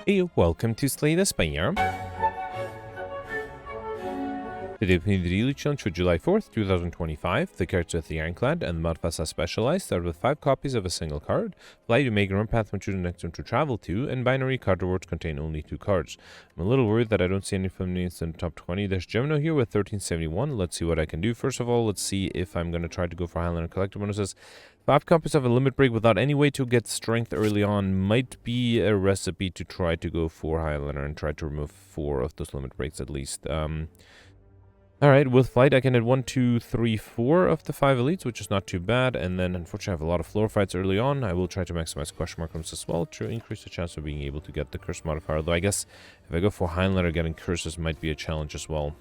Hey, welcome to Slay the Spire. Today we the daily challenge for July 4th, 2025. The cards with the Ironclad and the modifiers are specialized. Start with 5 copies of a single card. Fly to make a run path when choosing the next one to travel to, and binary card rewards contain only 2 cards. I'm a little worried that I don't see any familiars in the top 20. There's Gemino here with 1371. Let's see what I can do. First of all, let's see if I'm going to try to go for Highlander Collector bonuses. 5 copies of a limit break without any way to get strength early on might be a recipe to try to go for Highlander and try to remove 4 of those limit breaks at least. Alright, with flight I can hit 1, 2, 3, 4 of the 5 elites, which is not too bad. And then unfortunately I have a lot of floor fights early on. I will try to maximize question mark rooms as well to increase the chance of being able to get the curse modifier. Though I guess if I go for Highlander, getting curses might be a challenge as well.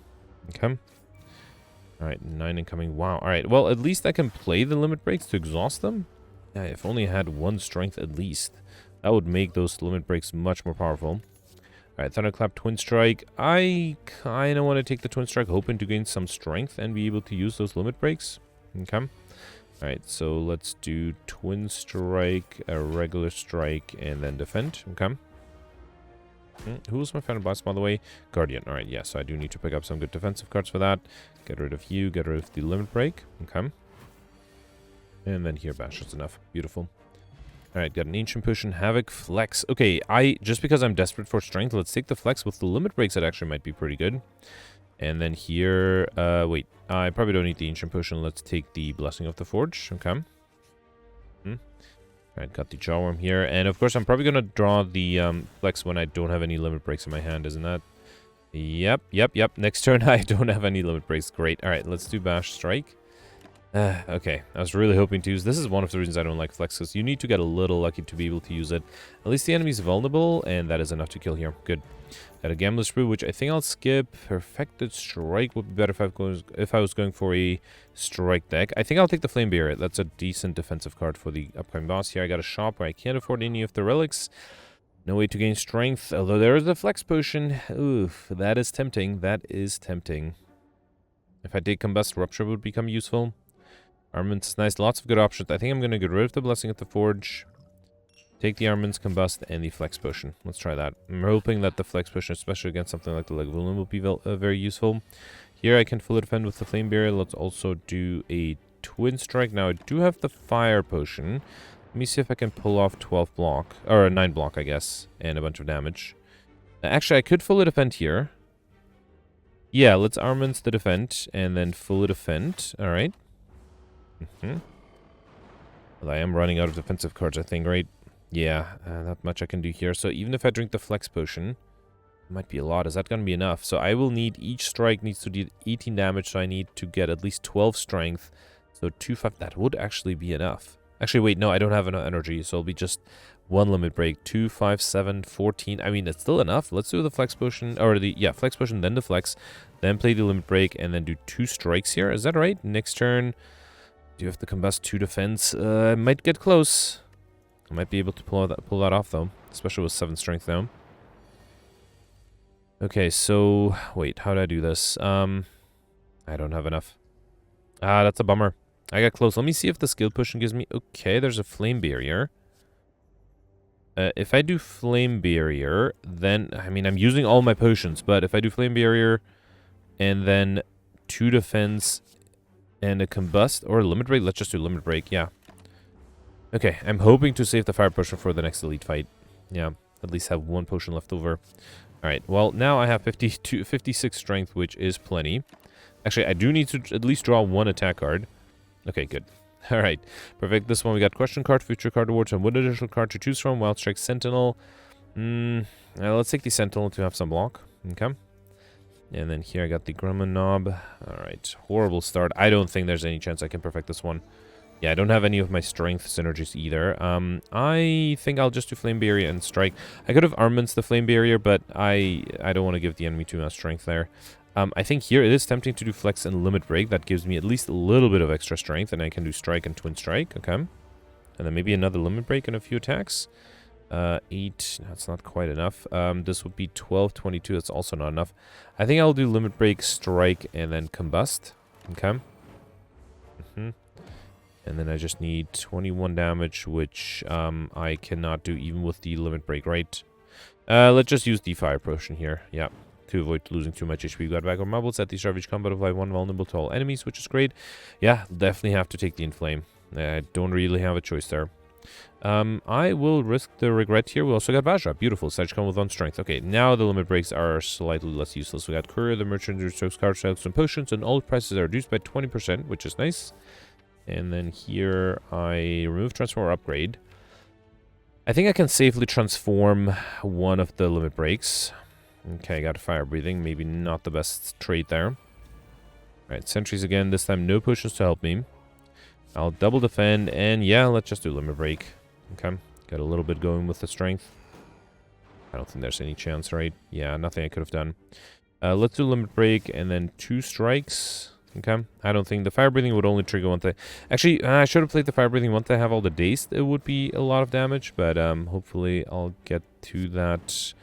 Okay. Alright, 9 incoming. Wow. Alright, well at least I can play the limit breaks to exhaust them. Yeah, if only I had 1 strength at least. That would make those limit breaks much more powerful. Alright, Thunderclap, Twin Strike. I kind of want to take the Twin Strike, hoping to gain some strength and be able to use those limit breaks. Okay. Alright, so let's do Twin Strike, a regular strike, and then defend. Okay. Who's my final boss, by the way? Guardian. Alright, yeah, so I do need to pick up some good defensive cards for that. Get rid of you, get rid of the limit break. Okay. And then here, Bash is enough. Beautiful. Alright, got an Ancient Potion, Havoc, Flex. Okay, just because I'm desperate for strength, let's take the Flex with the limit breaks. That actually might be pretty good. And then here, wait, I probably don't need the Ancient Potion. Let's take the Blessing of the Forge. Okay. Alright, got the Jawworm here. And of course, I'm probably going to draw the Flex when I don't have any limit breaks in my hand, isn't that? Yep. Next turn, I don't have any limit breaks. Great. Alright, let's do Bash Strike. Okay, I was really hoping to use... This is one of the reasons I don't like Flex, because you need to get a little lucky to be able to use it. At least the enemy's vulnerable, and that is enough to kill here. Good. Got a Gambler's Brew, which I think I'll skip. Perfected Strike would be better if I was going for a strike deck. I think I'll take the Flame Barrier. That's a decent defensive card for the upcoming boss. Here I got a shop where I can't afford any of the relics. No way to gain strength, although there is a Flex Potion. Oof, that is tempting. That is tempting. If I did Combust, Rupture would become useful. Armaments is nice. Lots of good options. I think I'm going to get rid of the Blessing of the Forge. Take the Armaments, Combust, and the Flex Potion. Let's try that. I'm hoping that the Flex Potion, especially against something like the Legulum, will be very useful. Here I can fully defend with the Flame Barrier. Let's also do a Twin Strike. Now I do have the Fire Potion. Let me see if I can pull off 12 block. Or 9 block, I guess. And a bunch of damage. Actually, I could fully defend here. Yeah, let's Armaments the defend. And then fully defend. Alright. Well, I am running out of defensive cards, I think, right? Yeah, not much I can do here. So even if I drink the Flex Potion, it might be a lot. Is that going to be enough? So I will need... Each strike needs to do 18 damage, so I need to get at least 12 strength. So 2, 5... That would actually be enough. Actually, wait, no, I don't have enough energy, so it'll be just 1 limit break. 2, 5, 7, 14... I mean, it's still enough. Let's do the Flex Potion, or the... Yeah, Flex Potion, then the Flex. Then play the limit break, and then do 2 strikes here. Is that right? Next turn... Do you have to combust 2 defense? I might get close. I might be able to pull that off, though. Especially with 7 strength now. Okay, so... Wait, how do I do this? I don't have enough. Ah, that's a bummer. I got close. Let me see if the skill potion gives me... Okay, there's a Flame Barrier. If I do Flame Barrier, then... I mean, I'm using all my potions, but if I do Flame Barrier and then 2 defense... And a combust or a limit break. Let's just do limit break. Yeah. Okay. I'm hoping to save the fire potion for the next elite fight. Yeah. At least have 1 potion left over. All right. Well, now I have 56 strength, which is plenty. Actually, I do need to at least draw 1 attack card. Okay, good. All right. Perfect. This one we got question card, future card awards, and 1 additional card to choose from. Wild Strike Sentinel. Let's take the Sentinel to have some block. Okay. And then here I got the Grumman Knob. Alright, horrible start. I don't think there's any chance I can perfect this one. Yeah, I don't have any of my strength synergies either. I think I'll just do Flame Barrier and Strike. I could have Armaments the Flame Barrier, but I don't want to give the enemy too much strength there. I think here it is tempting to do Flex and Limit Break. That gives me at least a little bit of extra strength, and I can do Strike and Twin Strike. Okay. And then maybe another Limit Break and a few attacks. 8, that's not quite enough. This would be 12, 22, that's also not enough. I think I'll do Limit Break, Strike, and then Combust. Okay. And then I just need 21 damage, which I cannot do even with the Limit Break, right? Let's just use the fire potion here. Yeah. To avoid losing too much HP. We got back our marbles at the start of each combat, apply 1 vulnerable to all enemies, which is great. Yeah, definitely have to take the inflame. I don't really have a choice there. I will risk the regret here. We also got Vajra. Beautiful. Such come with 1 strength. Okay, now the limit breaks are slightly less useless. We got Courier, the merchant, restores card sales and potions, and all prices are reduced by 20%, which is nice. And then here I remove transform or upgrade. I think I can safely transform one of the limit breaks. Okay, I got fire breathing. Maybe not the best trait there. Alright, sentries again. This time no potions to help me. I'll double defend, and yeah, let's just do limit break. Okay, got a little bit going with the strength. I don't think there's any chance, right? Yeah, nothing I could have done. Let's do limit break, and then 2 strikes. Okay, I don't think the fire breathing would only trigger once I... Actually, I should have played the fire breathing once I have all the days. It would be a lot of damage, but hopefully I'll get to that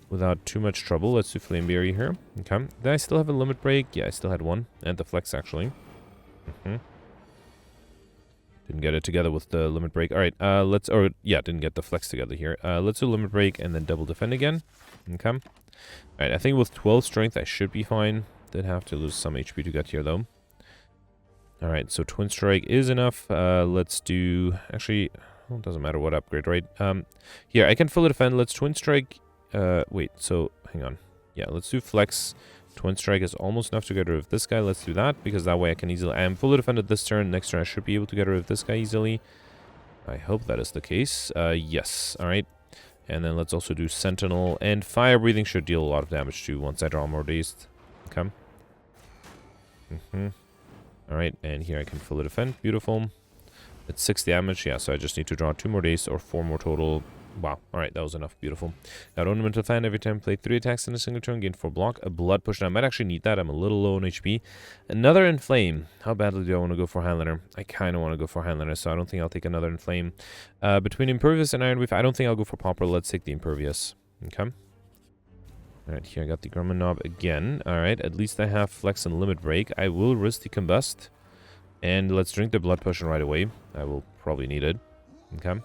without too much trouble. Let's do Flame Barrier here. Okay. Did I still have a limit break? Yeah, I still had 1. And the flex, actually. Didn't get it together with the limit break. Alright, didn't get the flex together here. Let's do limit break and then double defend again. Okay. Alright, I think with 12 strength I should be fine. Did have to lose some HP to get here, though. Alright, so Twin Strike is enough. Let's do... Actually, well, it doesn't matter what upgrade, right? Here, I can fully defend. Let's Twin Strike... wait, so, hang on. Yeah, let's do Flex. Twin Strike is almost enough to get rid of this guy. Let's do that, because that way I can easily... I am fully defended this turn. Next turn I should be able to get rid of this guy easily. I hope that is the case. Yes. Alright. And then let's also do Sentinel. And Fire Breathing should deal a lot of damage too once I draw more dazed. Okay. Alright, and here I can fully defend. Beautiful. It's 6 damage. Yeah, so I just need to draw 2 more dazed or 4 more total. Wow. Alright, that was enough. Beautiful. Got Ornamental Fan every time I play 3 attacks in a single turn, gain 4 block. A Blood Push. Now, I might actually need that. I'm a little low on HP. Another Inflame. How badly do I want to go for Highlander? I kind of want to go for Highlander, so I don't think I'll take another Inflame. Between Impervious and Ironweave, I don't think I'll go for Popper. Let's take the Impervious. Okay. Alright, here I got the Grumman Knob again. Alright, at least I have Flex and Limit Break. I will risk the Combust. And let's drink the Blood Potion right away. I will probably need it. Okay.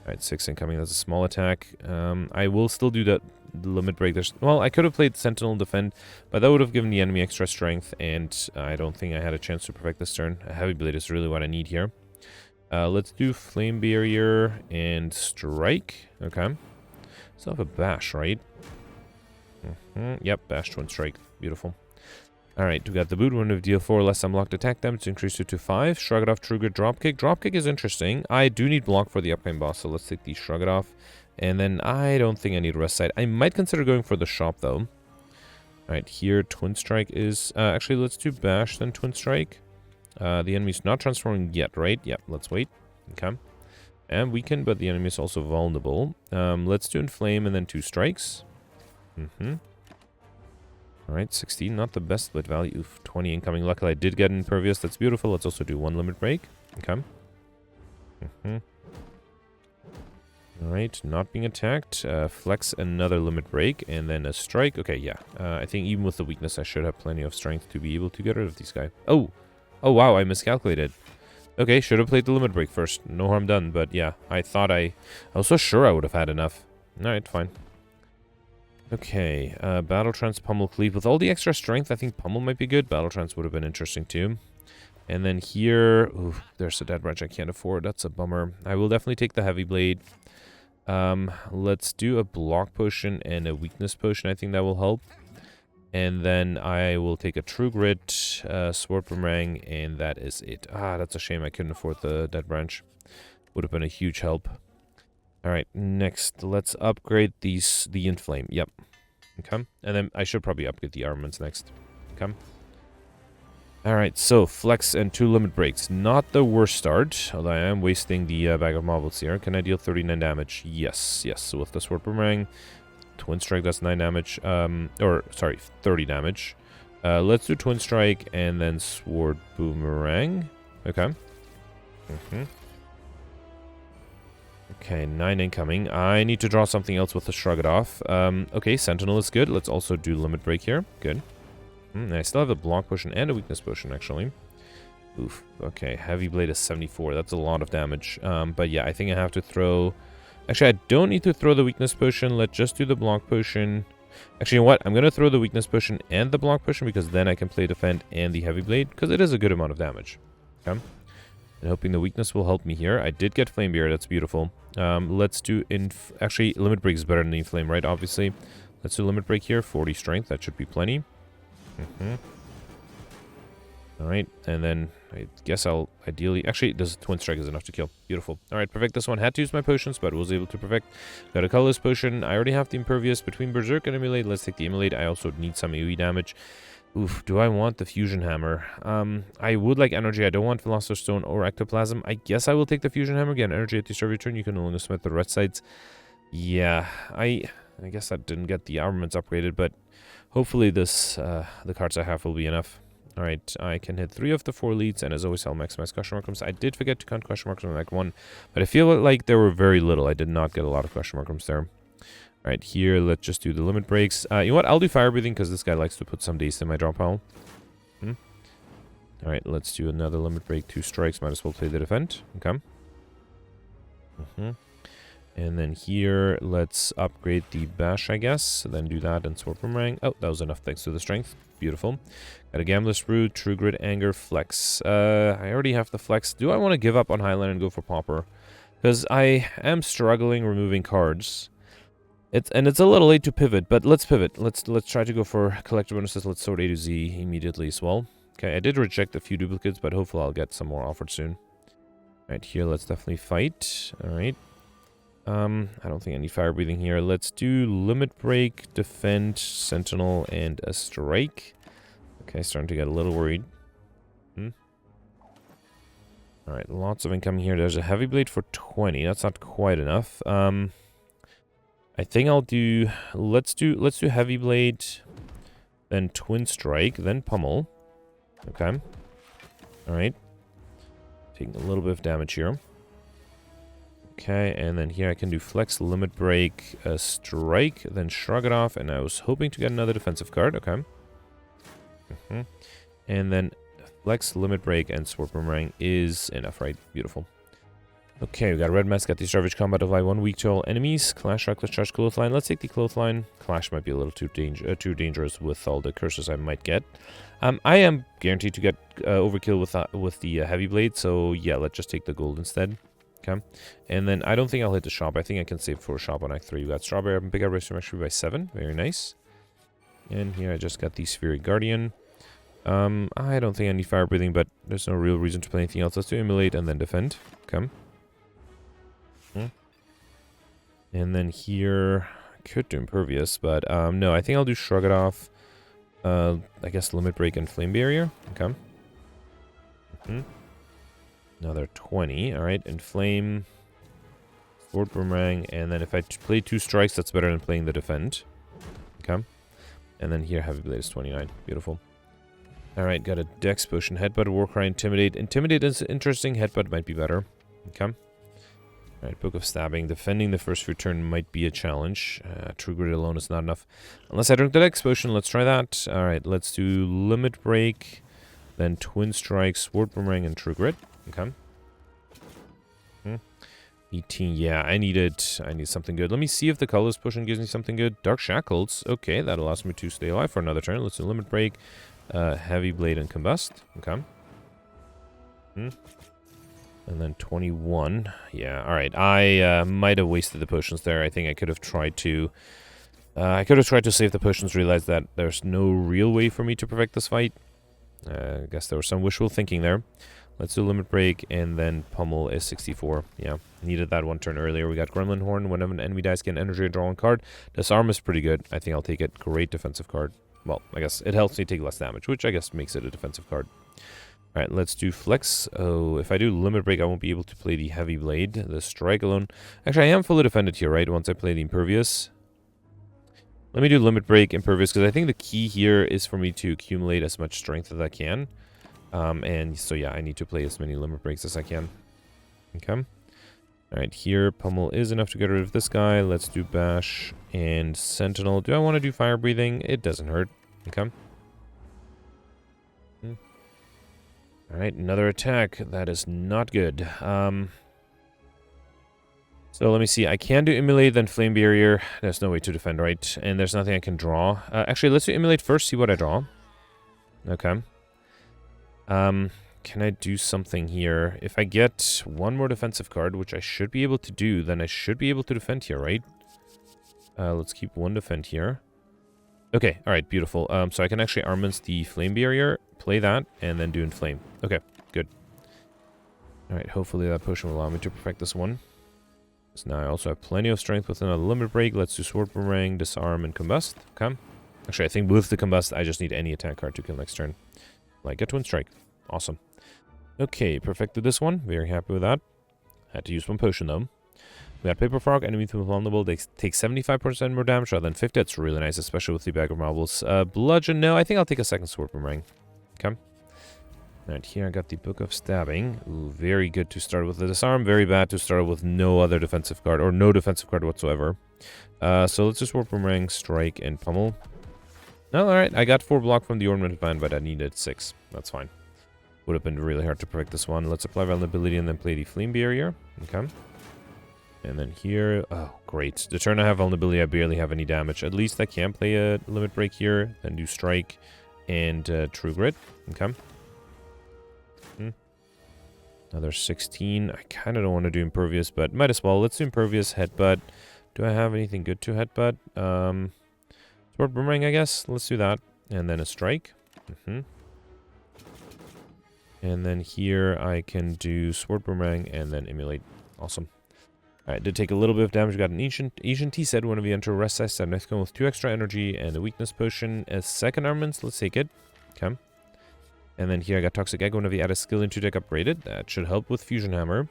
Alright, 6 incoming. That's a small attack. I will still do the Limit Break. Well, I could have played Sentinel Defend, but that would have given the enemy extra strength, and I don't think I had a chance to perfect this turn. A Heavy Blade is really what I need here. Let's do Flame Barrier and Strike. Okay. Still have a Bash, right? Yep, Bash, Twin Strike. Beautiful. Alright, we got the boot. When we deal 4 less unblocked attack damage, increase it to 5. Shrug it off, trigger, dropkick. Dropkick is interesting. I do need block for the upcoming boss, so let's take the Shrug it off. And then I don't think I need Rest Side. I might consider going for the shop, though. Alright, here, Twin Strike is... actually, let's do Bash, then Twin Strike. The enemy's not transforming yet, right? Yep, let's wait. Okay. And weaken, but the enemy is also vulnerable. Let's do Inflame and then 2 strikes. Alright, 16, not the best split value. Oof, 20 incoming. Luckily, I did get Impervious. That's beautiful. Let's also do 1 Limit Break. Okay. Alright, not being attacked. Flex another Limit Break, and then a Strike. Okay, yeah. I think even with the weakness, I should have plenty of strength to be able to get rid of these guys. Oh! Oh, wow, I miscalculated. Okay, should have played the Limit Break first. No harm done, but yeah, I thought I was so sure I would have had enough. Alright, fine. Okay, Battle Trance, Pummel, Cleave. With all the extra strength, I think Pummel might be good. Battle Trance would have been interesting too. And then here, ooh, there's a Dead Branch I can't afford. That's a bummer. I will definitely take the Heavy Blade. Let's do a Block Potion and a Weakness Potion. I think that will help. And then I will take a True Grit, Sword Boomerang, and that is it. Ah, that's a shame I couldn't afford the Dead Branch. Would have been a huge help. Alright, next, let's upgrade the Inflame. Yep. Okay. And then I should probably upgrade the armaments next. Okay. Alright, so Flex and 2 Limit Breaks. Not the worst start, although I am wasting the bag of marbles here. Can I deal 39 damage? Yes, yes. So with the Sword Boomerang, Twin Strike, that's 9 damage. 30 damage. Let's do Twin Strike and then Sword Boomerang. Okay. Okay, 9 incoming. I need to draw something else with the Shrug It Off. Okay, Sentinel is good. Let's also do Limit Break here. Good. I still have a Block Potion and a Weakness Potion, actually. Oof. Okay, Heavy Blade is 74. That's a lot of damage. But yeah, I think I have to throw Actually, I don't need to throw the weakness potion. Let's just do the block potion. Actually, you know what? I'm going to throw the weakness potion and the block potion because then I can play defend and the heavy blade because it is a good amount of damage. Okay. And hoping the weakness will help me here. I did get flame beer. That's beautiful. Let's do... Actually, limit break is better than inflame, right? Obviously. Let's do limit break here. 40 strength. That should be plenty. Alright, and then I guess I'll ideally... Actually, this twin strike is enough to kill. Beautiful. Alright, perfect this one. Had to use my potions, but was able to perfect. Got a colorless potion. I already have the impervious between Berserk and Emulate. Let's take the Emulate. I also need some AoE damage. Oof, do I want the Fusion Hammer? I would like energy. I don't want Philosopher's Stone or Ectoplasm. I guess I will take the Fusion Hammer. Again, energy at the start of your turn. You can only smith the red sides. Yeah, I guess I didn't get the armaments upgraded, but hopefully this the cards I have will be enough. Alright, I can hit 3 of the 4 leads, and as always, I'll maximize question marks. I did forget to count question marks on Act 1, but I feel like there were very little. I did not get a lot of question marks there. Alright, here, let's just do the limit breaks. You know what? I'll do fire breathing, because this guy likes to put some daze in my draw pile. Alright, let's do another limit break. 2 strikes, might as well play the defend. Okay. And then here, let's upgrade the bash, I guess. Then do that and sword boomerang. Oh, that was enough thanks to the strength. Beautiful. Got a Gambler's Root, True Grit, Anger, Flex. I already have the Flex. Do I want to give up on Highland and go for Pauper? Because I am struggling removing cards. It's a little late to pivot, but let's pivot. Let's try to go for collector bonuses. Let's sort A to Z immediately as well. Okay, I did reject a few duplicates, but hopefully I'll get some more offered soon. Alright, here, let's definitely fight. Alright. I don't think I need fire breathing here. Let's do limit break, defend, sentinel, and a strike. Okay, starting to get a little worried. Alright, lots of income here. There's a heavy blade for 20. That's not quite enough. I think I'll do... Let's do heavy blade, then twin strike, then pummel. Okay. Alright. Taking a little bit of damage here. Okay, and then here I can do flex, limit break, a strike, then shrug it off, and I was hoping to get another defensive card. Okay. And then flex, limit break, and sword boomerang is enough, right? Beautiful. Okay, we got a red mask, got the Savage Combat of 1 weak to all enemies. Clash, Reckless Charge, Clothesline. Let's take the Clothesline. Clash might be a little too dangerous with all the curses I might get. I am guaranteed to get overkill with the heavy blade, so yeah, let's just take the gold instead. Okay, and then I don't think I'll hit the shop. I think I can save for a shop on Act 3. We got Strawberry and Big Race actually by 7. Very nice. And here I just got the Spheric Guardian. I don't think I need fire breathing, but there's no real reason to play anything else. Let's do Emulate and then defend. Okay. And then here I could do Impervious, but no, I think I'll do Shrug It Off. I guess Limit Break and Flame Barrier. Okay. Another 20. Alright, Inflame, Sword Boomerang, and then if I play 2 strikes, that's better than playing the defend. Okay. And then here, Heavy Blade is 29. Beautiful. Alright, got a Dex Potion, Headbutt, Warcry, Intimidate. Intimidate is interesting, Headbutt might be better. Okay. Alright, Book of Stabbing. Defending the first return might be a challenge. True Grit alone is not enough. Unless I drink the Dex Potion, let's try that. Alright, let's do Limit Break, then Twin Strike, Sword Boomerang, and True Grit. Okay. 18. Yeah, I need something good. Let me see if the colorless potion gives me something good. Dark Shackles. Okay, that allows me to stay alive for another turn. Let's do Limit Break, Heavy Blade, and Combust. Okay. And then 21. Yeah, alright. I might have wasted the potions there. I think I could have tried to... save the potions, realize that there's no real way for me to perfect this fight. I guess there was some wishful thinking there. Let's do Limit Break, and then Pummel is 64. Yeah, needed that 1 turn earlier. We got Gremlin Horn. Whenever an enemy dies, get energy and draw 1 card. Disarm is pretty good. I think I'll take it. Great defensive card. Well, I guess it helps me take less damage, which I guess makes it a defensive card. Alright, let's do Flex. Oh, if I do Limit Break, I won't be able to play the Heavy Blade. The Strike alone. Actually, I am fully defended here, right? Once I play the Impervious. Let me do Limit Break, Impervious, because I think the key here is for me to accumulate as much strength as I can. And so yeah, I need to play as many Limit Breaks as I can. Okay. Alright, here, Pummel is enough to get rid of this guy. Let's do Bash and Sentinel. Do I want to do Fire Breathing? It doesn't hurt. Okay. Alright, another attack. That is not good. So let me see. I can do Immolate, then Flame Barrier. There's no way to defend, right? And there's nothing I can draw. Actually, let's do Immolate first, see what I draw. Okay. Can I do something here? If I get one more defensive card, which I should be able to do, then I should be able to defend here, right? Let's keep one defend here. Okay, alright, beautiful. So I can actually Armaments the Flame Barrier, play that, and then do Inflame. Okay, good. Alright, hopefully that potion will allow me to perfect this one. So now I also have plenty of strength with another Limit Break. Let's do Sword Boomerang, Disarm, and Combust. Okay. Actually, I think with the Combust, I just need any attack card to kill next turn. Like a Twin Strike. Awesome. Okay, perfected this one. Very happy with that. Had to use one potion, though. We got Paper Frog, enemy to vulnerable. They take 75% more damage rather than 50. That's really nice, especially with the bag of marbles. Bludgeon, no, I think I'll take a second Sword Boomerang. Okay. Alright, here I got the Book of Stabbing. Ooh, very good to start with the Disarm. Very bad to start with no other defensive card, or no defensive card whatsoever. So let's just Sword Boomerang, Strike, and Pummel. No, alright, I got 4 block from the Ornament Band, but I needed 6. That's fine. Would have been really hard to perfect this one. Let's apply Vulnerability and then play the Flame Barrier. Okay. And then here, oh, great. The turn I have Vulnerability, I barely have any damage. At least I can play a Limit Break here, then do Strike and True Grit. Okay. Another 16. I kind of don't want to do Impervious, but might as well. Let's do Impervious, Headbutt. Do I have anything good to Headbutt? Sword Boomerang, I guess. Let's do that. And then a Strike. And then here I can do Sword Boomerang and then Immolate. Awesome. Alright, did take a little bit of damage. We got an Ancient Tea set. Whenever you enter a rest size set, next one with 2 extra energy and a Weakness Potion as second armaments. Let's take it. Okay. And then here I got Toxic Egg. Whenever you add a skill into deck upgraded, that should help with Fusion Hammer.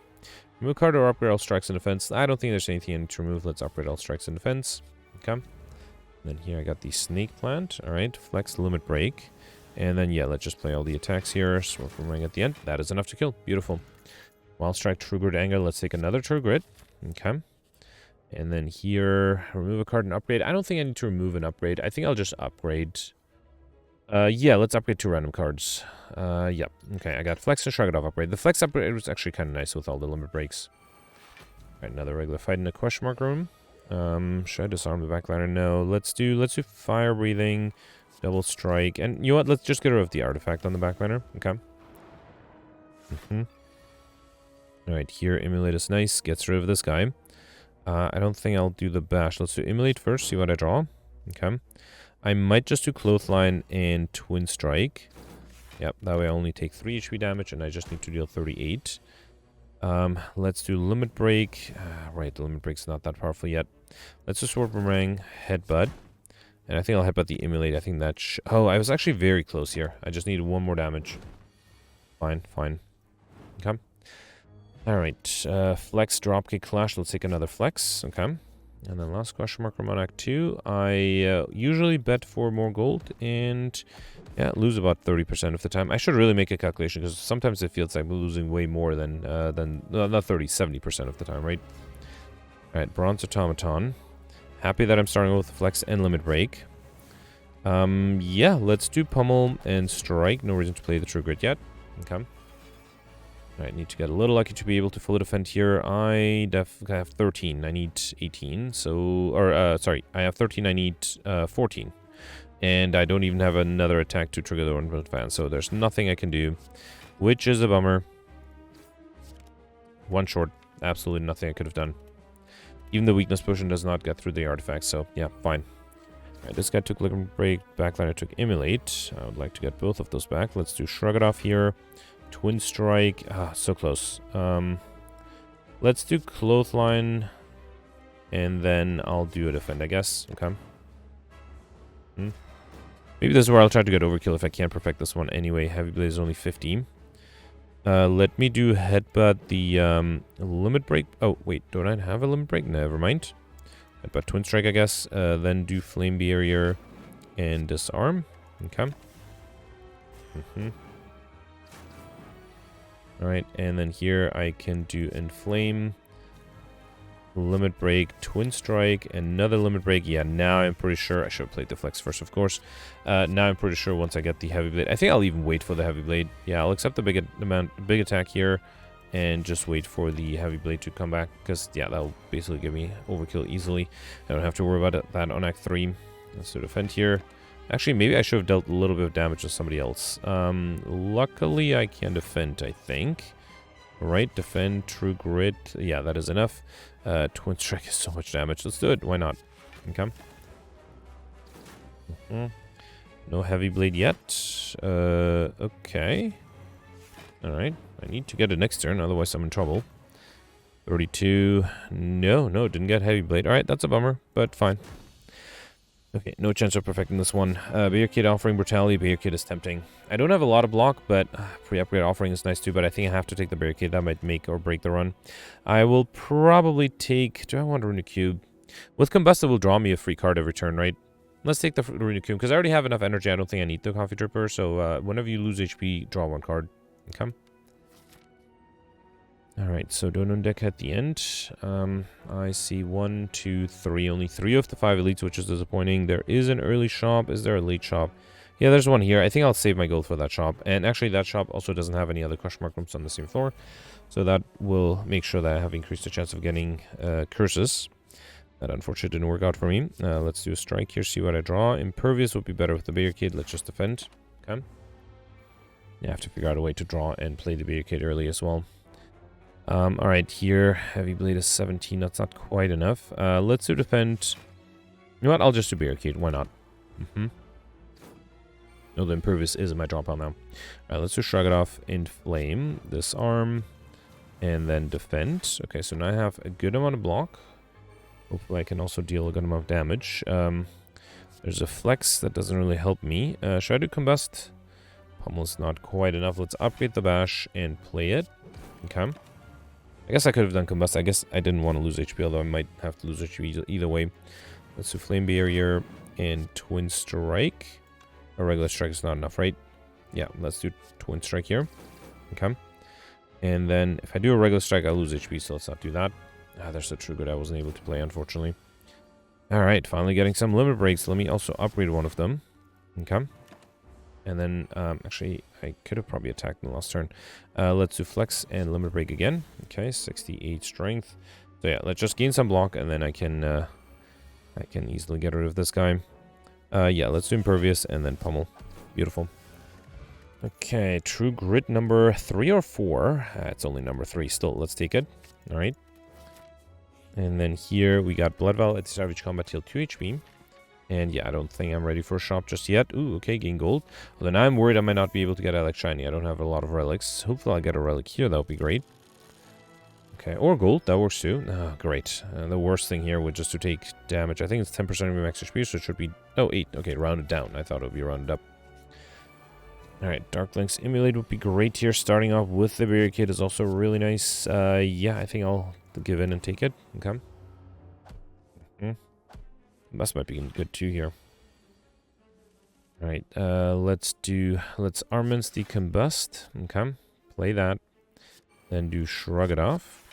Remove card or upgrade all strikes and defense. I don't think there's anything I need to remove. Let's upgrade all strikes and defense. Okay. And then here I got the Snake Plant. Alright, Flex Limit Break. And then, yeah, let's just play all the attacks here. Sword Boomerang at the end. That is enough to kill. Beautiful. Wild Strike, True Grit, Anger. Let's take another True Grit. Okay. And then here, remove a card and upgrade. I don't think I need to remove an upgrade. I think I'll just upgrade. Yeah, let's upgrade 2 random cards. Yep. Okay, I got Flex and Shrug It Off upgrade. The Flex upgrade was actually kind of nice with all the limit breaks. Alright, another regular fight in the question mark room. Should I disarm the backliner? No. Let's do Fire Breathing, Double Strike, and you know what? Let's just get rid of the artifact on the backliner. Okay. Alright, here, Immolate is nice. Gets rid of this guy. I don't think I'll do the bash. Let's do Immolate first, see what I draw. Okay. I might just do Clothesline and Twin Strike. Yep, that way I only take 3 HP damage and I just need to deal 38. Let's do Limit Break. Right, the Limit Break's not that powerful yet. Let's do Sword Boomerang, Headbutt. And I think I'll headbutt the Immolate. I think that oh, I was actually very close here. I just needed 1 more damage. Fine, fine. Okay. Alright, Flex, Dropkick, Clash. Let's take another Flex. Okay. And then last question mark from Act 2. I usually bet for more gold and yeah, lose about 30% of the time. I should really make a calculation because sometimes it feels like I'm losing way more than not 30, 70% of the time, right? Alright, Bronze Automaton. Happy that I'm starting with Flex and Limit Break. Yeah, let's do Pummel and Strike. No reason to play the True Grit yet. Okay. Alright, need to get a little lucky to be able to fully defend here. I have 13. I need 18. So, or, sorry. I have 13. I need 14. And I don't even have another attack to trigger the Ornament Fan. So there's nothing I can do, which is a bummer. 1 short. Absolutely nothing I could have done. Even the Weakness Potion does not get through the artifacts. So, yeah, fine. Alright, this guy took Limit Break. Backliner took Immolate. I would like to get both of those back. Let's do Shrug It Off here. Twin Strike. Ah, so close. Let's do Clothesline. And then I'll do a Defend, I guess. Okay. Maybe this is where I'll try to get overkill if I can't perfect this one anyway. Heavy Blade is only 15. Let me do Headbutt the Limit Break. Oh, wait. Don't I have a Limit Break? Never mind. Headbutt Twin Strike, I guess. Then do Flame Barrier and Disarm. Okay. Alright, and then here I can do Inflame, Limit Break, Twin Strike, another Limit Break. Yeah, now I'm pretty sure. I should have played the Flex first, of course. Now I'm pretty sure once I get the Heavy Blade. I think I'll even wait for the Heavy Blade. Yeah, I'll accept the big attack here. and just wait for the heavy blade to come back, because yeah, that'll basically give me overkill easily. I don't have to worry about that on Act 3. Let's do defend here. Actually, maybe I should have dealt a little bit of damage to somebody else. Luckily, I can defend, I think. Right, defend, true grit. Yeah, that is enough. Twin strike is so much damage. Let's do it. Why not? Okay. No heavy blade yet. Okay. Alright. I need to get it next turn, otherwise I'm in trouble. 32. No, didn't get heavy blade. Alright, that's a bummer, but fine. Okay, no chance of perfecting this one. Barricade offering brutality. Barricade is tempting. I don't have a lot of block, but pre-upgrade offering is nice too, but I think I have to take the barricade. That might make or break the run. I will probably take... Do I want to rune a cube? With Combust, it will draw me a free card every turn, right? Let's take the rune cube, because I already have enough energy. I don't think I need the Coffee Dripper, so whenever you lose HP, draw one card. Okay. Alright, so Donon deck at the end. I see 1, 2, 3. Only 3 of the 5 elites, which is disappointing. There is an early shop. Is there a late shop? Yeah, there's one here. I think I'll save my gold for that shop. And actually, that shop also doesn't have any other crush mark rooms on the same floor. So that will make sure that I have increased the chance of getting curses. That unfortunately didn't work out for me. Let's do a strike here, see what I draw. Impervious would be better with the barricade. Let's just defend. Okay. Yeah, I have to figure out a way to draw and play the barricade early as well. Alright, here, heavy blade is 17, that's not quite enough. Let's do defend. You know what, I'll just do barricade, why not? No, the impervious is in my draw pile now. Alright, let's do shrug it off, inflame, disarm, and then defend. Okay, so now I have a good amount of block. Hopefully I can also deal a good amount of damage. There's a flex that doesn't really help me. Should I do combust? Almost not quite enough. Let's upgrade the bash and play it. Okay. I guess I could have done combust. I guess I didn't want to lose HP, although I might have to lose HP either way. Let's do flame barrier and twin strike. A regular strike is not enough, right? Yeah, let's do twin strike here. Okay. And then if I do a regular strike, I'll lose HP, so let's not do that. Ah, there's a true good I wasn't able to play, unfortunately. Alright, finally getting some limit breaks. Let me also upgrade one of them. Okay. And then, actually, I could have probably attacked in the last turn. Let's do flex and limit break again. Okay, 68 strength. So yeah, let's just gain some block, and then I can easily get rid of this guy. Yeah, let's do impervious and then pummel. Beautiful. Okay, true grit number 3 or 4. It's only number 3 still. Let's take it. All right. And then here we got Blood Vial at the start of each combat, heal 2 HP. And yeah, I don't think I'm ready for a shop just yet. Ooh, okay, gain gold. Well, then I'm worried I might not be able to get Relic Shiny. I don't have a lot of relics. Hopefully I'll get a relic here. That would be great. Okay, or gold. That works too. Oh, great. The worst thing here would just to take damage. I think it's 10% of your max HP, so it should be... Oh, 8. Okay, rounded down. I thought it would be rounded up. Alright, Dark Link's Emulate would be great here. Starting off with the Barricade is also really nice. Yeah, I think I'll give in and take it. Okay. This might be good too here. Alright, let's Armance the Combust. Okay, play that. Then do Shrug It Off.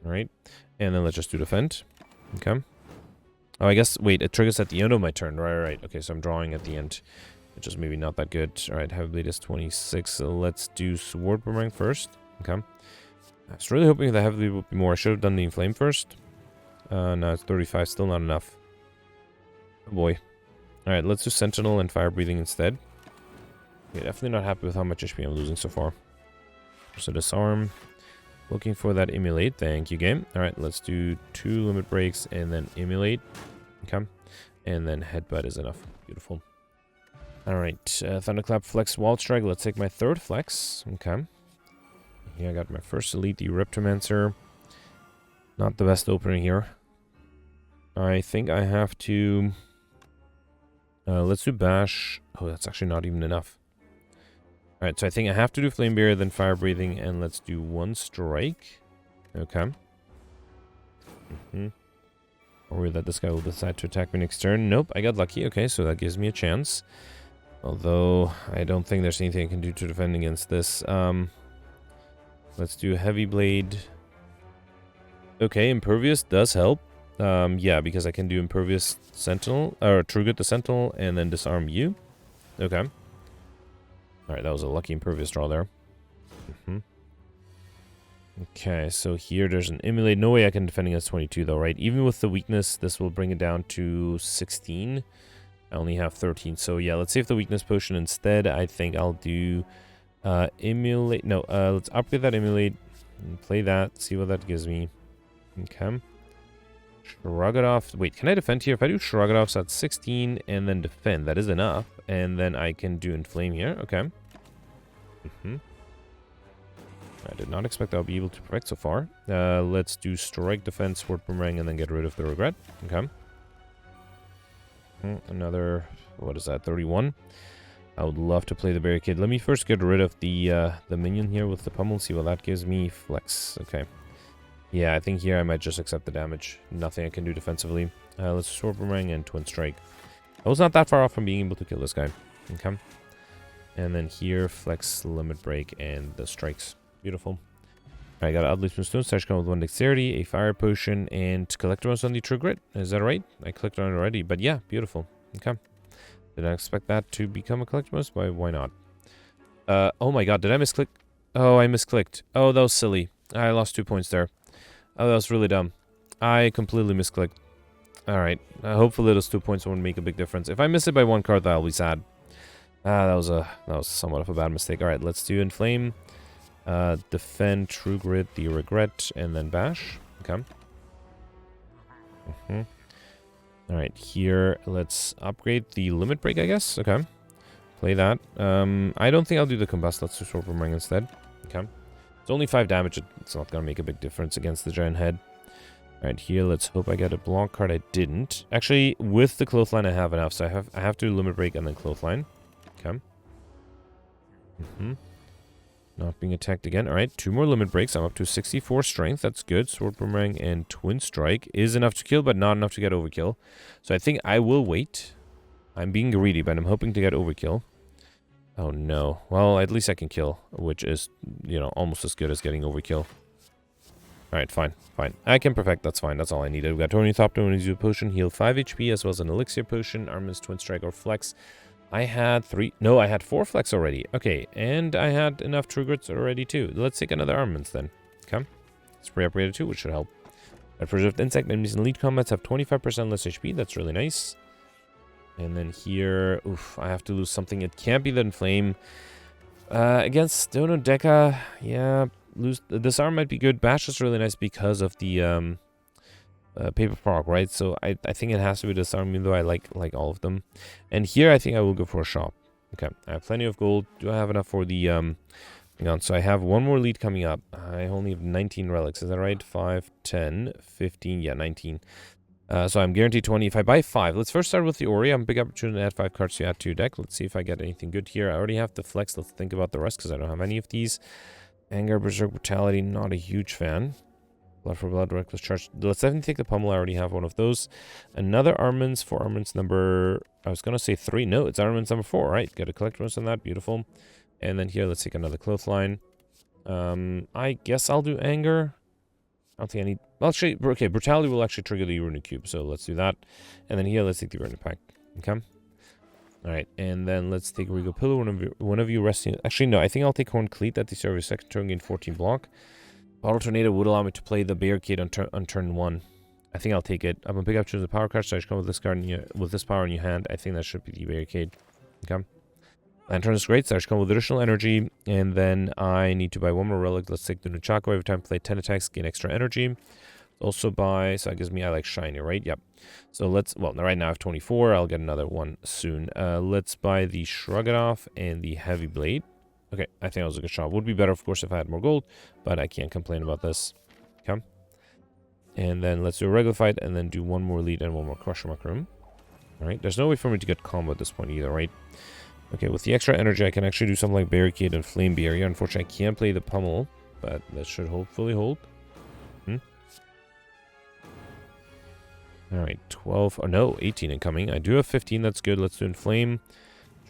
Alright, and then let's just do Defend. Okay. Oh, I guess, wait, it triggers at the end of my turn. Right. Okay, so I'm drawing at the end. Which is maybe not that good. Alright, Heavy Blade is 26. So let's do Sword Boomerang first. Okay. I was really hoping the Heavy Blade would be more. I should have done the Inflame first. No, it's 35. Still not enough. Oh boy. Alright, let's do Sentinel and Fire Breathing instead. Okay, definitely not happy with how much HP I'm losing so far. So Disarm. Looking for that Emulate. Thank you, game. Alright, let's do 2 Limit Breaks and then Emulate. Okay. And then Headbutt is enough. Beautiful. Alright, Thunderclap, Flex, Wall Strike. Let's take my 3rd Flex. Okay. Here I got my first Elite, the Reptomancer. Not the best opener here. I think I have to... let's do Bash. Oh, that's actually not even enough. Alright, so I think I have to do Flame Barrier, then Fire Breathing, and let's do 1 Strike. Okay. Or worried that this guy will decide to attack me next turn. Nope, I got lucky. Okay, so that gives me a chance. Although, I don't think there's anything I can do to defend against this. Let's do Heavy Blade. Okay, Impervious does help. Yeah, because I can do Impervious Sentinel, or True Good the Sentinel, and then Disarm you. Okay. Alright, that was a lucky Impervious draw there. Okay, so here there's an emulate. No way I can defend against 22 though, right? Even with the weakness, this will bring it down to 16. I only have 13. So yeah, let's save the weakness potion instead. I think I'll do emulate. No, let's upgrade that emulate and play that. See what that gives me. Okay. Shrug it off. Wait, can I defend here? If I do shrug it off, so that's 16 and then defend. That is enough. And then I can do inflame here. Okay. I did not expect I'll be able to perfect so far. Let's do strike, defense, sword, boomerang, and then get rid of the regret. Okay. Another, what is that, 31? I would love to play the barricade. Let me first get rid of the minion here with the pummel, see what that gives me. Flex, okay. Yeah, I think here I might just accept the damage. Nothing I can do defensively. Let's sword, boomerang, and twin strike. I was not that far off from being able to kill this guy. Okay. And then here, flex, limit break, and the strikes. Beautiful. I got an oddly smooth stone stash with 1 dexterity, a fire potion, and collectibles on the true grit. Is that right? I clicked on it already, but yeah, beautiful. Okay. Did I expect that to become a collectibles? Why not? Oh my god, did I misclick? Oh, I misclicked. Oh, that was silly. I lost 2 points there. Oh, that was really dumb. I completely misclicked. Alright. Hopefully those 2 points won't make a big difference. If I miss it by 1 card, that'll be sad. That was somewhat of a bad mistake. Alright, let's do inflame. Defend, true grit, the regret, and then bash. Okay. Alright, here, let's upgrade the limit break, I guess. Okay. Play that. I don't think I'll do the combust. Let's do sword boomerang instead. Okay. It's only 5 damage. It's not gonna make a big difference against the giant head. Alright, here, let's hope I get a block card. I didn't. Actually, with the clothesline, I have enough, so I have to limit break and then clothesline. Okay. Not being attacked again. Alright, 2 more limit breaks. I'm up to 64 strength. That's good. Sword boomerang and twin strike is enough to kill, but not enough to get overkill. So I think I will wait. I'm being greedy, but I'm hoping to get overkill. Oh no. Well, at least I can kill, which is, you know, almost as good as getting overkill. Alright, fine. I can perfect. That's fine. That's all I needed. We got Tony Top to use a potion, heal 5 HP, as well as an elixir potion, armors, twin strike, or flex. I had 3. No, I had 4 flex already. Okay, and I had enough true grits already too. Let's take another armaments then. Okay. Spray upgraded too, which should help. I preserved insect enemies in elite combats have 25% less HP. That's really nice. And then here, oof, I have to lose something. It can't be the inflame. Against Dono Deca, yeah, lose. Disarm might be good. Bash is really nice because of the paper frog, right? So I think it has to be disarm, even though I like all of them. And here I think I will go for a shop. Okay, I have plenty of gold. Do I have enough for the hang on, so I have 1 more lead coming up. I only have 19 relics, is that right? 5, 10, 15, yeah, 19. So I'm guaranteed 20 if I buy 5. Let's first start with the Ori. I'm big opportunity to add 5 cards to add to your deck. Let's see if I get anything good here. I already have the flex. Let's think about the rest because I don't have any of these. Anger, Berserk, Brutality, not a huge fan. Blood for Blood, Reckless Charge. Let's definitely take the Pummel. I already have one of those. Another armaments for armaments number, I was going to say 3. No, it's armaments number 4. All right, get a collectibles on that. Beautiful. And then here, let's take another clothesline. I guess I'll do Anger. I don't think I need... Well, actually, okay, Brutality will actually trigger the Runic Cube, so let's do that. And then here, let's take the Runic Pack. Okay? Alright, and then let's take Regal Pillow. One of you resting... Actually, no, I think I'll take Horn Cleat. That the service second turn, gain 14 block. Bottle Tornado would allow me to play the Barricade on turn 1. I think I'll take it. I'm going to pick up choose the power card, so I should come with this card with this power in your hand. I think that should be the Barricade. Okay? Lantern is great, so I should come with additional energy, and then I need to buy 1 more relic. Let's take the Nunchaku. Every time I play 10 attacks, gain extra energy. Also buy, so that gives me, I like shiny, right? Yep. So let's, well, right now I have 24. I'll get another one soon. Let's buy the Shrug It Off and the Heavy Blade. Okay, I think that was a good shot. Would be better, of course, if I had more gold, but I can't complain about this. Okay. And then let's do a regular fight, and then do 1 more lead and 1 more Crusher Mushroom. All right, there's no way for me to get combo at this point either, right? Okay, with the extra energy, I can actually do something like Barricade and Flame Barrier. Unfortunately, I can't play the Pummel, but that should hopefully hold. Alright, 12. Oh, no, 18 incoming. I do have 15. That's good. Let's do Inflame.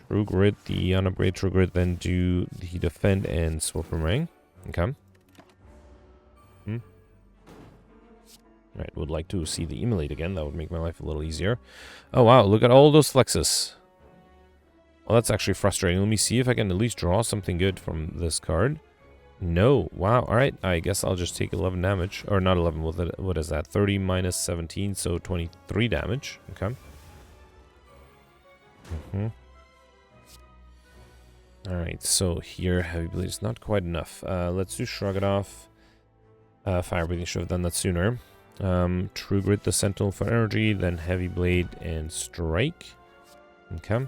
True Grit, the unupgrade True Grit, then do the Defend and Sword Boomerang. Okay. Alright, would like to see the Immolate again. That would make my life a little easier. Oh, wow, look at all those flexes. Well, that's actually frustrating. Let me see if I can at least draw something good from this card. No. Wow. All right. I guess I'll just take 11 damage. Or not 11. What is that? 30 minus 17, so 23 damage. Okay. All right. So here, Heavy Blade is not quite enough. Let's do Shrug It Off. Fire Breathing should have done that sooner. True Grit the Sentinel for energy, then Heavy Blade and Strike. Okay.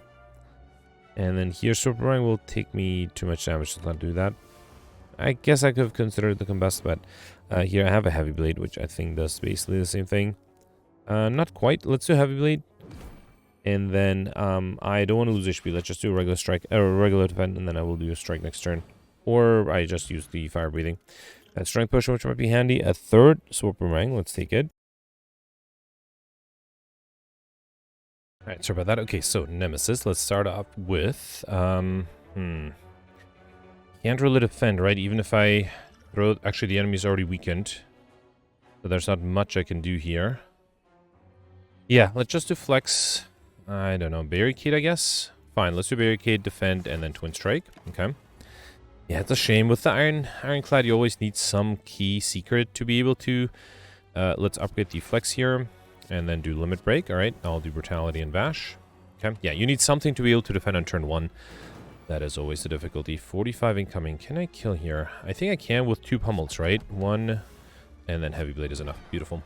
And then here, Sword Boomerang will take me too much damage to not do that. I guess I could have considered the Combust, but here I have a Heavy Blade, which I think does basically the same thing. Not quite. Let's do Heavy Blade. And then I don't want to lose HP. Let's just do a regular strike, or regular defend, and then I will do a strike next turn. Or I just use the Fire Breathing. And Strength Potion, which might be handy. A third Sword Boomerang. Let's take it. Alright, sorry about that. Okay, so Nemesis. Let's start off with... Can't really defend, right? Even if I throw... Actually, the enemy's already weakened. So there's not much I can do here. Yeah, let's just do Flex. I don't know. Barricade, I guess? Fine, let's do Barricade, Defend, and then Twin Strike. Okay. Yeah, it's a shame. With the Ironclad, you always need some key secret to be able to... let's upgrade the Flex here. And then do Limit Break. Alright, I'll do Brutality and Bash. Okay. Yeah, you need something to be able to defend on turn 1. That is always the difficulty. 45 incoming. Can I kill here? I think I can with 2 pummels, right? 1, and then Heavy Blade is enough. Beautiful.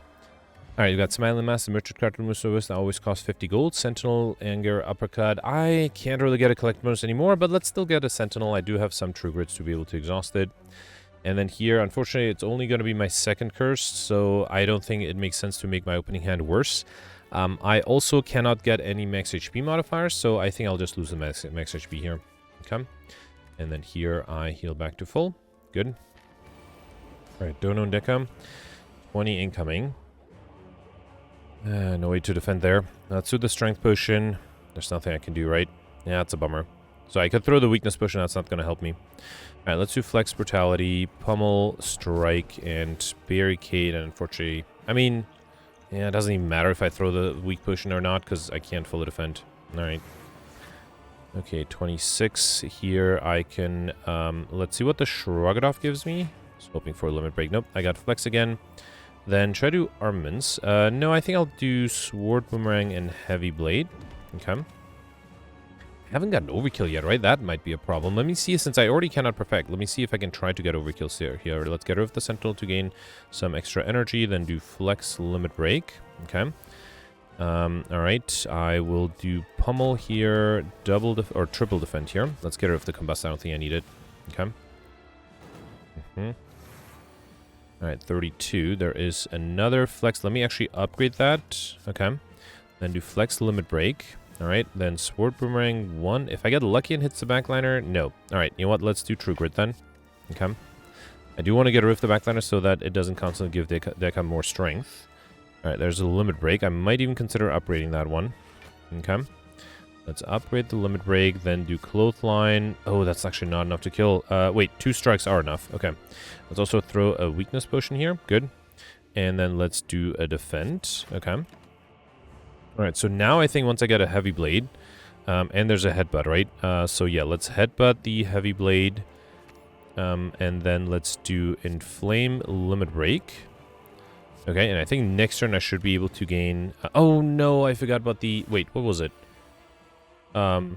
Alright, you've got Smiling Mask, the Merchant card removal service that always costs 50 gold. Sentinel, Anger, Uppercut. I can't really get a collect bonus anymore, but let's still get a Sentinel. I do have some True Grits to be able to exhaust it. And then here, unfortunately, it's only going to be my second curse, so I don't think it makes sense to make my opening hand worse. I also cannot get any max HP modifiers, so I think I'll just lose the max HP here. Okay. And then here, I heal back to full. Good. Alright, Dono and Deca. 20 incoming. No way to defend there. Let's do the Strength Potion. There's nothing I can do, right? Yeah, it's a bummer. So I could throw the Weakness Potion, that's not going to help me. Alright, let's do Flex, Brutality, Pummel, Strike, and Barricade, and unfortunately... I mean, yeah, it doesn't even matter if I throw the Weak Potion or not, because I can't fully defend. Alright. Okay, 26 here. I can... let's see what the Shrug It Off gives me. Just hoping for a Limit Break. Nope, I got Flex again. Then try to do Armaments. No, I think I'll do Sword Boomerang and Heavy Blade. Okay. I haven't gotten overkill yet, right? That might be a problem. Let me see, since I already cannot perfect, let me see if I can try to get overkill here. Let's get rid of the Sentinel to gain some extra energy, then do Flex, Limit Break. Okay. Alright, I will do Pummel here, or triple defend here. Let's get rid of the Combust, I don't think I need it. Okay. Alright, 32. There is another Flex. Let me actually upgrade that. Okay. Then do Flex, Limit Break. Alright, then Sword Boomerang 1. If I get lucky and hits the backliner, no. Alright, you know what? Let's do True Grit then. Okay. I do want to get rid of the backliner so that it doesn't constantly give Deca more strength. Alright, there's a Limit Break. I might even consider upgrading that one. Okay. Let's upgrade the Limit Break, then do Clothesline. Oh, that's actually not enough to kill. Wait, 2 strikes are enough. Okay. Let's also throw a Weakness Potion here. Good. And then let's do a Defend. Okay. Alright, so now I think once I get a Heavy Blade, and there's a Headbutt, right? So yeah, let's Headbutt the Heavy Blade, and then let's do Inflame, Limit Break. Okay, and I think next turn I should be able to gain... oh no, I forgot about the... Wait, what was it? Why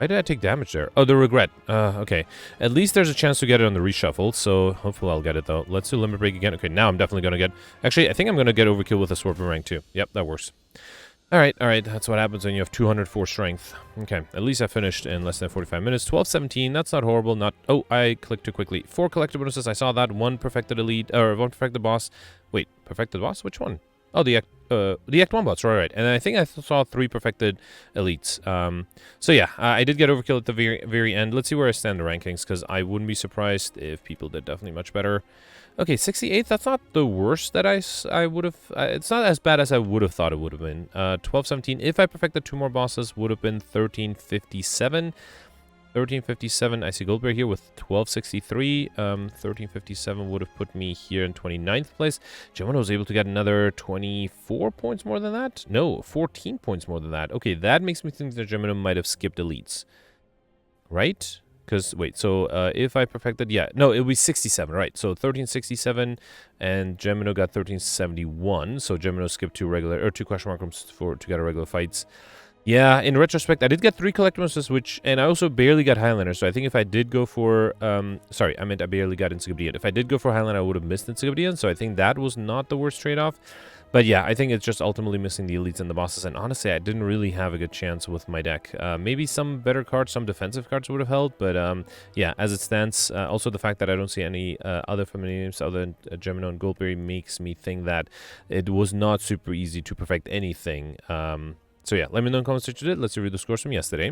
did I take damage there? Oh, the Regret. Okay. At least there's a chance to get it on the reshuffle, so hopefully I'll get it, though. Let's do Limit Break again. Okay, now I'm definitely going to get... Actually, I think I'm going to get Overkill with a Sword Boomerang, too. Yep, that works. Alright, that's what happens when you have 204 strength. Okay, at least I finished in less than 45 minutes. 12-17, that's not horrible, not... Oh, I clicked too quickly. 4 collector bonuses, I saw that. 1 perfected elite, or 1 perfected boss. Wait, perfected boss? Which one? Oh, the Act 1 bots, right. And I think I saw 3 perfected elites. So yeah, I did get Overkill at the very end. Let's see where I stand in the rankings, because I wouldn't be surprised if people did definitely much better. Okay, 68th, that's not the worst that I would have... it's not as bad as I would have thought it would have been. 12-17, if I perfected 2 more bosses, would have been 13-57. 13-57, I see Goldberg here with 12-63. 13-57 would have put me here in 29th place. Gemino was able to get another 24 points more than that? No, 14 points more than that. Okay, that makes me think that Gemino might have skipped elites. Right? Because, wait, so if I perfected, yeah, no, it would be 67, right? So 1367, and Gemino got 1371. So Gemino skipped two question mark rooms to get a regular fights. Yeah, in retrospect, I did get 3 collectibles, and I also barely got Highlander. So I think if I did go for, sorry, I meant I barely got Encyclopedia. If I did go for Highlander, I would have missed Encyclopedia. So I think that was not the worst trade-off. But yeah, I think it's just ultimately missing the elites and the bosses. And honestly, I didn't really have a good chance with my deck. Maybe some better cards, some defensive cards would have helped. But yeah, as it stands, also the fact that I don't see any other familiar names other than Gemino and Goldberry makes me think that it was not super easy to perfect anything. So yeah, let me know in the comments what you did. Let's review the scores from yesterday.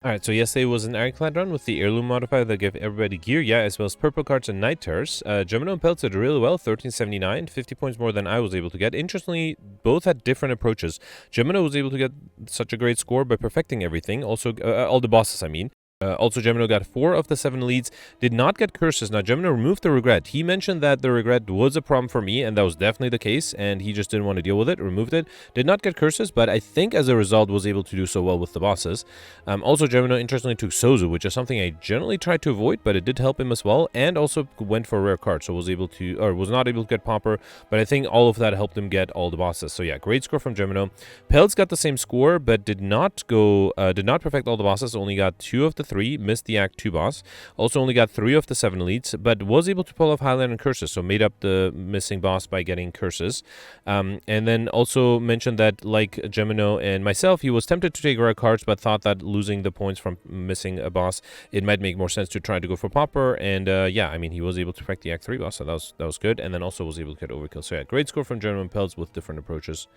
Alright, so yesterday was an Ironclad run with the heirloom modifier that gave everybody gear, yeah, as well as purple cards and night terrors. Gemino and Peltz did really well, 1379, 50 points more than I was able to get. Interestingly, both had different approaches. Gemino was able to get such a great score by perfecting everything, also all the bosses, I mean. Also, Gemino got 4 of the 7 leads, did not get curses. Now, Gemino removed the regret. He mentioned that the regret was a problem for me, and that was definitely the case, and he just didn't want to deal with it, removed it. Did not get curses, but I think as a result was able to do so well with the bosses. Also, Gemino interestingly took Sozu, which is something I generally try to avoid, but it did help him as well, and also went for a rare card, so was not able to get Popper, but I think all of that helped him get all the bosses. So yeah, great score from Gemino. Peltz got the same score, but did not perfect all the bosses, only got 2 of the 3, missed the Act 2 boss. Also only got 3 of the 7 elites, but was able to pull off Highlander and curses, so made up the missing boss by getting curses. And then also mentioned that, like Gemino and myself, he was tempted to take rare cards, but thought that losing the points from missing a boss, it might make more sense to try to go for Popper. And yeah, I mean, he was able to perfect the Act 3 boss, so that was good. And then also was able to get Overkill. So yeah, great score from Gemino and Peltz with different approaches.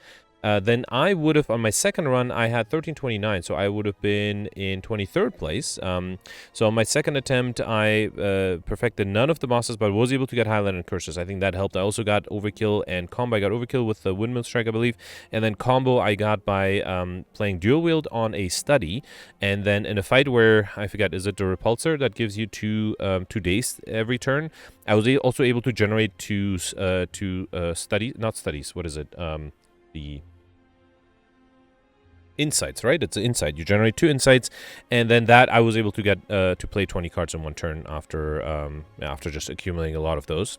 Then I would have, on my second run, I had 1329, so I would have been in 23rd place. So on my second attempt, I perfected none of the bosses, but was able to get Highlander and curses. I think that helped. I also got Overkill and Combo. I got Overkill with the Windmill Strike, I believe, and then Combo I got by playing Dual Wield on a Study, and then in a fight where, I forget, is it the Repulsor that gives you 2 days every turn? I was also able to generate two studies, not studies, what is it? The insights, right? It's an insight. You generate 2 insights, and then that I was able to get to play 20 cards in one turn after just accumulating a lot of those.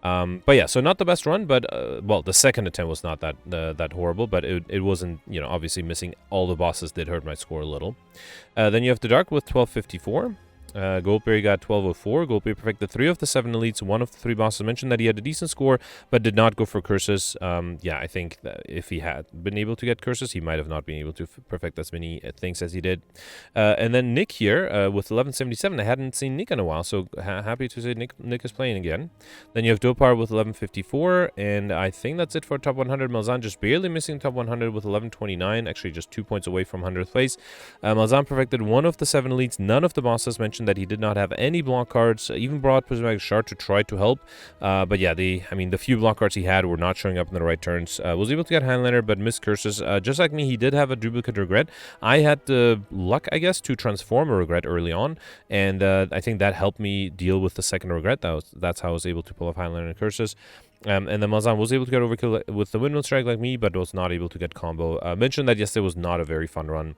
But yeah, so not the best run, but well, the second attempt was not that horrible, but it wasn't, you know, obviously missing all the bosses did hurt my score a little. Then you have the Dark with 1254. Goldberry got 1204. Goldberry perfected 3 of the 7 elites, 1 of the 3 bosses. Mentioned that he had a decent score, but did not go for curses. Yeah, I think that if he had been able to get curses, he might have not been able to perfect as many things as he did. And then Nick here with 1177. I hadn't seen Nick in a while, so happy to say Nick is playing again. Then you have Dopar with 1154, and I think that's it for top 100. Malzahn just barely missing top 100 with 1129, actually just 2 points away from 100th place. Malzahn perfected 1 of the 7 elites, none of the bosses. Mentioned that he did not have any block cards, even brought Prismatic Shard to try to help. But yeah, the few block cards he had were not showing up in the right turns. Was able to get Highlander, but missed curses. Just like me, he did have a duplicate regret. I had the luck, I guess, to transform a regret early on, and I think that helped me deal with the second regret. That's how I was able to pull off Highlander and curses. And then Malzahn was able to get Overkill with the Windmill Strike like me, but was not able to get Combo. Mentioned that yesterday was not a very fun run.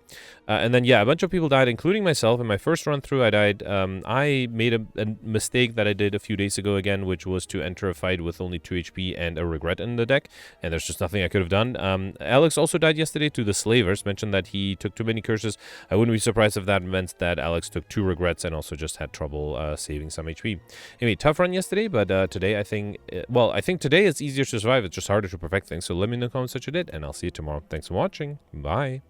And then, yeah, a bunch of people died, including myself. In my first run through, I died. I made a mistake that I did a few days ago again, which was to enter a fight with only 2 HP and a regret in the deck, and there's just nothing I could have done. Alex also died yesterday to the Slavers. Mentioned that he took too many curses. I wouldn't be surprised if that meant that Alex took 2 regrets and also just had trouble saving some HP. Anyway, tough run yesterday, but today I think today it's easier to survive. It's just harder to perfect things. So let me know in the comments what you did, and I'll see you tomorrow. Thanks for watching. Bye.